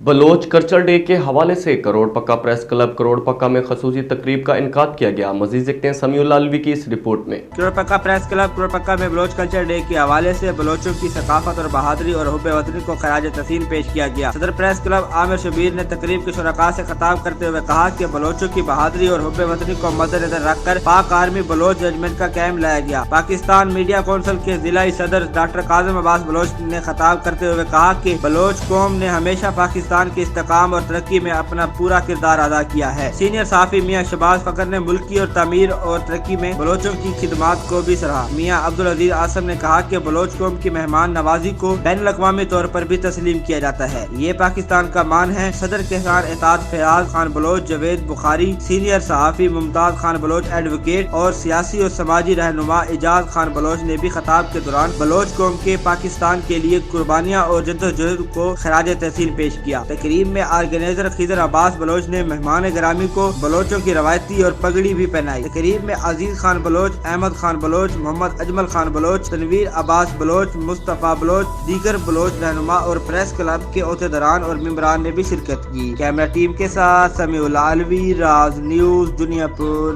Bloch culture day के हवाले से करोड़ पक्का प्रेस क्लब करोड़ पक्का में खसूसी तकरीब का इनकाद किया गया। मजीद देखते हैं समीउल अलवी की इस रिपोर्ट में। करोड़ पक्का प्रेस क्लब करोड़ पक्का में बलोच कल्चर डे के हवाले से बलोचों की सकाफत और बहादुरी और हुब्बे वतनी को खराज तहसीन पेश किया गया। सदर प्रेस क्लब आमिर शबीर ने तकरीब के शुरका से खिताब करते हुए कहा कि बलोचों की बहादुरी और हुब्बे वतनी को मद्देनजर रखकर पाक आर्मी बलोच रेजिमेंट का कैंप लाया गया। पाकिस्तान मीडिया कौंसिल के जिला सदर डॉक्टर काजिम अब्बास बलोच ने खिताब करते हुए कहा कि बलोच कौम ने हमेशा पाकिस्तान के इस्तेकाम और तरक्की में अपना पूरा किरदार अदा किया है। सीनियर सहाफी मियां शहबाज फकर ने मुल्की और तामीर और तरक्की में बलोचों की खिदमात को भी सराहा। मियां अब्दुल अजीज आसम ने कहा कि बलोच कौम की मेहमान नवाजी को बैनुल अक़वामी तौर पर भी तस्लीम किया जाता है, ये पाकिस्तान का मान है। सदर किसान एताज फयाज खान बलोच, जवेद बुखारी, सीनियर सहाफी मुमताज खान बलोच एडवोकेट और सियासी और समाजी रहनुमा एजाज खान बलोच ने भी खिताब के दौरान बलोच कौम के पाकिस्तान के लिए कुर्बानियां और जद्दोजहद को खराज तहसीन पेश किया। तकरीब में ऑर्गेनाइजर खिजर अब्बास बलोच ने मेहमान ग्रामी को बलोचों की रवायती और पगड़ी भी पहनाई। तकरीब में अजीज खान बलोच, अहमद खान बलोच, मोहम्मद अजमल खान बलोच, तनवीर अब्बास बलोच, मुस्तफा बलोच, दीगर बलोच रहनुमा और प्रेस क्लब के ओहदेदारान और मेंबरान ने भी शिरकत की। कैमरा टीम के साथ समीउल अलवी, राज न्यूज़, दुनियापुर।